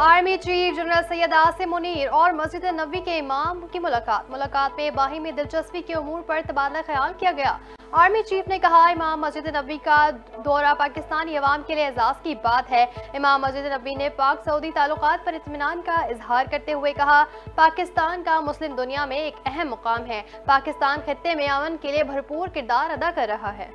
Army chief general Syed Asim Munir और मस्जिद नबी के इमाम की मुलाकात में बाहिमी दिलचस्पी के उमूर पर तबादला ख्याल किया गया। आर्मी चीफ ने कहा, इमाम मस्जिद नबी का दौरा पाकिस्तानी अवाम के लिए एजाज की बात है। इमाम मस्जिद नबी ने पाक सऊदी ताल्लुकात पर इत्मीनान का इजहार करते हुए कहा, पाकिस्तान का मुस्लिम दुनिया में एक अहम मुकाम है। पाकिस्तान खित्ते में अमन के लिए भरपूर किरदार अदा कर रहा है।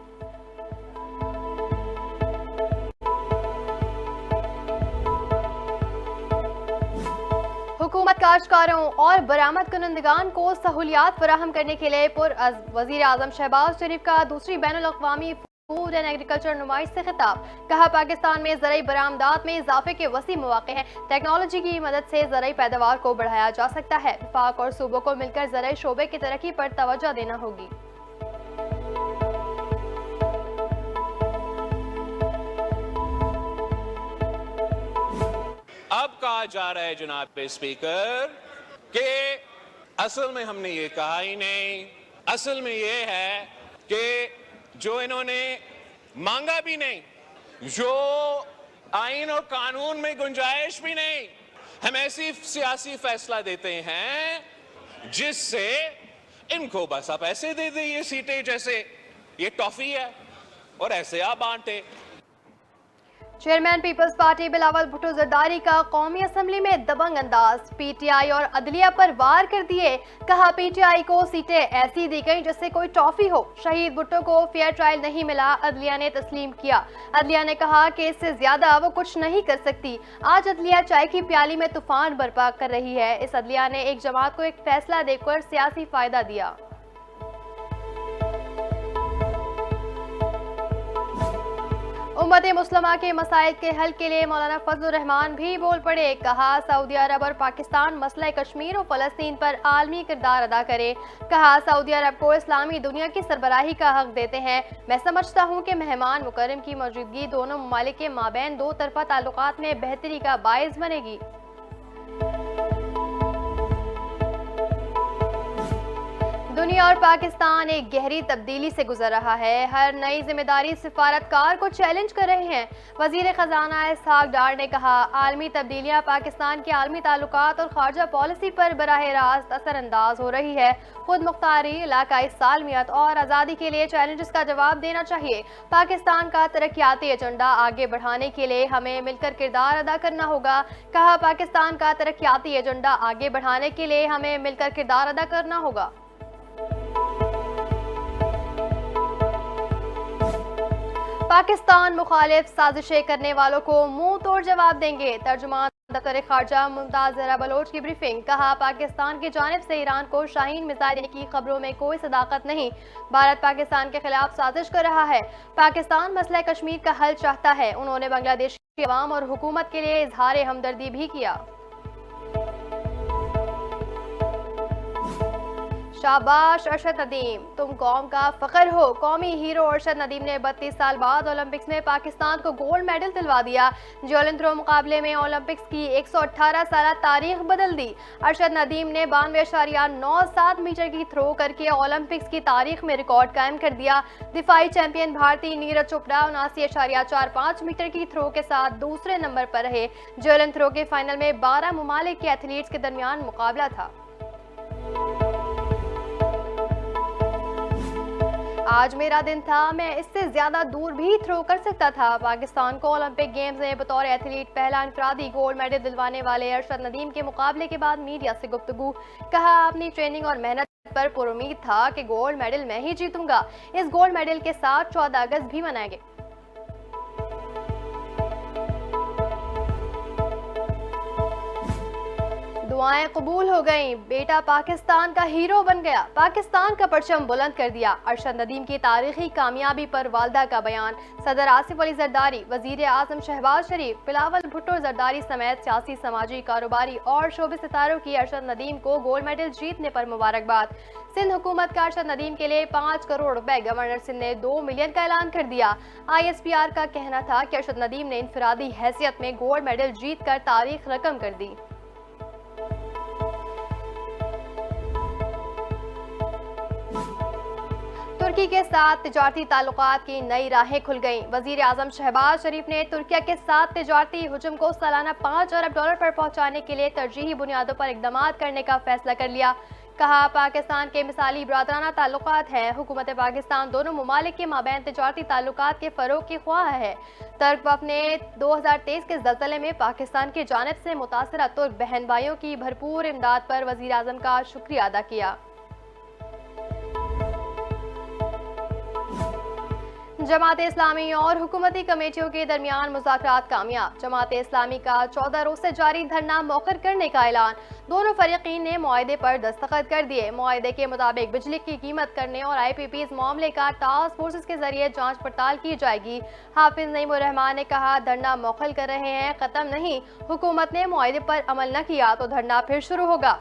हुकूमत काश्तकारों और बरामद कुनंदगान को सहूलियात फराहम करने के लिए वज़ीर आज़म शहबाज शरीफ का दूसरी बैनुल-अक़वामी फूड एंड एग्रीकल्चर नुमाइश से खिताब। कहा, पाकिस्तान में ज़राई बरामदात में इजाफे के वसी मौके हैं। टेक्नोलॉजी की मदद से ज़राई पैदावार को बढ़ाया जा सकता है। वफाक और सूबों को मिलकर ज़राई शोबे की तरक्की पर तवज्जो देना होगी। अब कहा जा रहा है जनाब स्पीकर कि असल में हमने ये कहा ही नहीं। असल में ये है कि जो इन्होंने मांगा भी नहीं, जो आइन और कानून में गुंजाइश भी नहीं, हम ऐसी सियासी फैसला देते हैं जिससे इनको बस आप ऐसे दे दे ये सीटें जैसे ये टॉफी है और ऐसे आप बांटे। Chairman people's party Bilawal Bhutto Zardari का कौमी असम्बली में दबंग अंदाज। पीटीआई और अदलिया पर वार कर दिए। कहा, पीटीआई को सीटें ऐसी दी गई जैसे कोई टॉफी हो। शहीद भुट्टो को फेयर ट्रायल नहीं मिला, अदलिया ने तस्लीम किया। अदलिया ने कहा कि इससे ज्यादा वो कुछ नहीं कर सकती। आज अदलिया चाय की प्याली में तूफान बर्पा कर रही है। इस अदलिया ने एक जमात को एक फैसला देकर सियासी फायदा दिया। उम्मत मुस्लिमा के मसाइल के हल के लिए मौलाना फजलुर रहमान भी बोल पड़े। कहा, सऊदी अरब और पाकिस्तान मसला कश्मीर और फ़लस्तीन पर आलमी किरदार अदा करे। कहा, सऊदी अरब को इस्लामी दुनिया की सरबराही का हक देते हैं। मैं समझता हूँ कि मेहमान मुकर्रम की मौजूदगी दोनों ममालिक के माबैन दो तरफा ताल्लुकात में बेहतरी का बाइस बनेगी। दुनिया और पाकिस्तान एक गहरी तब्दीली से गुजर रहा है। हर नई जिम्मेदारी सिफारतकार को चैलेंज कर रहे हैं। वजीर खजाना इसहाक डार ने कहा, आलमी तब्दीलियां पाकिस्तान के आलमी ताल्लुकात और खारजा पॉलिसी पर बराह रास्त असरअंदाज हो रही है। खुद मुख्तारी, इलाकाई सालमियत और आज़ादी के लिए चैलेंजेस का जवाब देना चाहिए। पाकिस्तान का तरक्याती एजेंडा आगे बढ़ाने के लिए हमें मिलकर किरदार अदा करना होगा। कहा, पाकिस्तान का तरक्याती एजेंडा आगे बढ़ाने के लिए हमें मिलकर किरदार अदा करना होगा। पाकिस्तान मुखालिफ साजिशें करने वालों को मुंह तोड़ जवाब देंगे। तर्जुमान दफ्तर खारजा मुमताज जहरा बलोच की ब्रीफिंग। कहा, पाकिस्तान की जानिब से ईरान को शाहीन मिसाइल देने की खबरों में कोई सदाकत नहीं। भारत पाकिस्तान के खिलाफ साजिश कर रहा है। पाकिस्तान मसला कश्मीर का हल चाहता है। उन्होंने बांग्लादेश की अवाम और हुकूमत के लिए इजहार हमदर्दी भी किया। शाबाश अरशद नदीम, तुम कौम का फख्र हो। कौमी हीरो अरशद नदीम ने 32 साल बाद ओलंपिक्स में पाकिस्तान को गोल्ड मेडल दिलवा दिया। जैवलिन थ्रो मुकाबले में ओलंपिक्स की 118 साल तारीख बदल दी। अरशद नदीम ने 92.97 मीटर की थ्रो करके ओलंपिक्स की तारीख में रिकॉर्ड कायम कर दिया। दिफाई चैंपियन भारतीय नीरज चोपड़ा 79.45 मीटर की थ्रो के साथ दूसरे नंबर पर रहे। जैवलिन थ्रो के फाइनल में 12 ममालिक के एथलीट्स के दरमियान मुकाबला था। आज मेरा दिन था, मैं इससे ज्यादा दूर भी थ्रो कर सकता था। पाकिस्तान को ओलंपिक गेम्स में बतौर एथलीट पहला इंफरादी गोल्ड मेडल दिलवाने वाले अरशद नदीम के मुकाबले के बाद मीडिया से गुफ्तगू। कहा, अपनी ट्रेनिंग और मेहनत पर पुरुमीद था कि गोल्ड मेडल मैं ही जीतूंगा। इस गोल्ड मेडल के साथ 14 अगस्त भी मनाएंगे। दुआएं कबूल हो गईं। बेटा पाकिस्तान का हीरो बन गया। पाकिस्तान का परचम बुलंद कर दिया। अरशद नदीम की तारीखी कामयाबी पर वालदा का बयान। सदर आसिफ अली जरदारी, वजीर आजम शहबाज शरीफ, बिलावल भुट्टो जरदारी समेत सियासी, समाजी, कारोबारी और शोबे सितारों की अरशद नदीम को गोल्ड मेडल जीतने पर मुबारकबाद। सिंध हुकूमत का अरशद नदीम के लिए 5 करोड़ रुपए, गवर्नर सिंध ने 2 मिलियन का ऐलान कर दिया। ISPR का कहना था कि अरशद नदीम ने इनफरादी हैसियत में गोल्ड मेडल जीत कर तारीख रकम कर दी। तुर्की के साथ तिजारती ताल्लुकात की नई राहें खुल गईं। वजीर आजम शहबाज शरीफ ने तुर्की के साथ तिजारती हुजूम को सालाना $5 अरब पर पहुंचाने के लिए तरजीही बुनियादों पर इकदाम करने का फैसला कर लिया। कहा, पाकिस्तान के मिसाली बरादराना ताल्लुकात हैं। हुकूमत पाकिस्तान दोनों ममालिक के माबैन तिजारती ताल्लुकात के फ़रोग की ख्वाह है। तुर्क वफ़द ने 2023 के ज़लज़ले में पाकिस्तान की जानिब से मुतासरा तुर्क बहन भाइयों की भरपूर इमदाद पर वज़ीर आज़म का शुक्रिया अदा किया। जमात इस्लामी और हुकूमती कमेटियों के दरमियान मुज़ाकरात कामयाब। जमात इस्लामी का 14 रोज से जारी धरना मौखर करने का ऐलान। दोनों फरीकीन ने मुआहदे पर दस्तखत कर दिए। मुआहदे के मुताबिक बिजली की कीमत करने और IPPs मामले का टास्क फोर्सेस के जरिए जांच पड़ताल की जाएगी। हाफिज नईमुर रहमान ने कहा, धरना मौखर कर रहे हैं, खत्म नहीं। हुकूमत ने मुआहदे पर अमल न किया तो धरना फिर शुरू होगा।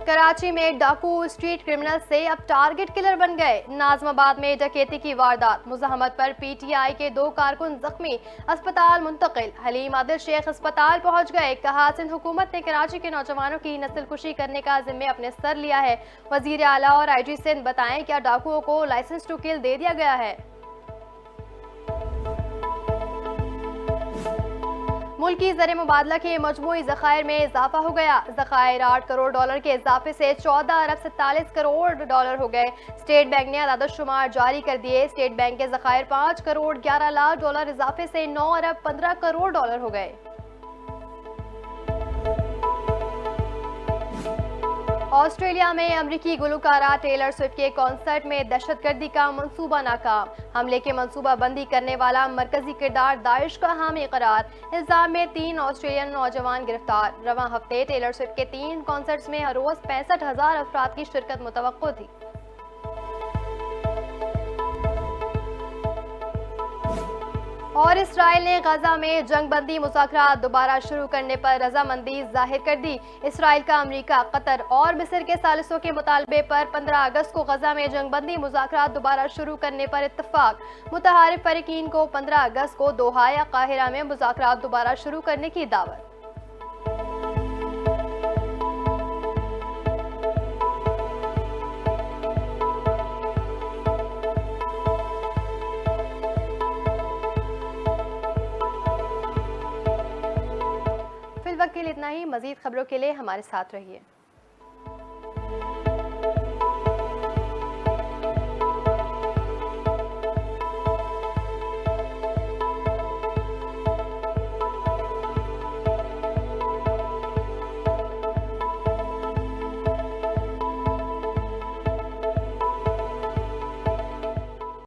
कराची में डाकू स्ट्रीट क्रिमिनल से अब टारगेट किलर बन गए। नाजमाबाद में डकैती की वारदात, मुज़ाहमत पर PTI के 2 कारकुन जख्मी, अस्पताल मुंतकिल। हलीम आदिल शेख अस्पताल पहुंच गए। कहा, सिंध हुकूमत ने कराची के नौजवानों की नस्लकुशी करने का जिम्मे अपने सर लिया है। वजीर आला और IG सिंध बताएं, क्या डाकुओं को लाइसेंस टू किल दे दिया गया है? मुल्की ज़र मुबादला के मजमूई ज़खायर में इजाफा हो गया। ज़खायर $8 करोड़ के इजाफे से $14 अरब 47 करोड़ हो गए। स्टेट बैंक ने अदाद-ओ-शुमार जारी कर दिए। स्टेट बैंक के ज़खायर $5 करोड़ 11 लाख इजाफे से $9 अरब 15 करोड़ हो गए। ऑस्ट्रेलिया में अमरीकी गुलकारा टेलर स्विफ्ट के कॉन्सर्ट में दहशतगर्दी का मंसूबा नाकाम। हमले की मंसूबा बंदी करने वाला मरकजी किरदार दाइश का हामी करार। इल्जाम में 3 ऑस्ट्रेलियन नौजवान गिरफ्तार। रवां हफ्ते टेलर स्विफ्ट के 3 कॉन्सर्ट्स में हर रोज 65,000 अफराद की शिरकत मुतवक्को थी। और इसराइल ने गजा में जंगबंदी मुज़ाकरात दोबारा शुरू करने पर रजामंदी जाहिर कर दी। इसराइल का अमेरिका, कतर और मिस्र के सालिसों के मुतालबे पर 15 अगस्त को गजा में जंगबंदी मुज़ाकरात दोबारा शुरू करने पर इत्तफाक। मुतहारिफ फरीकीन को 15 अगस्त को दोहा या काहिरा में मुज़ाकरात दोबारा शुरू करने की दावत। वक्त के लिए इतना ही। मजीद खबरों के लिए हमारे साथ रहिए।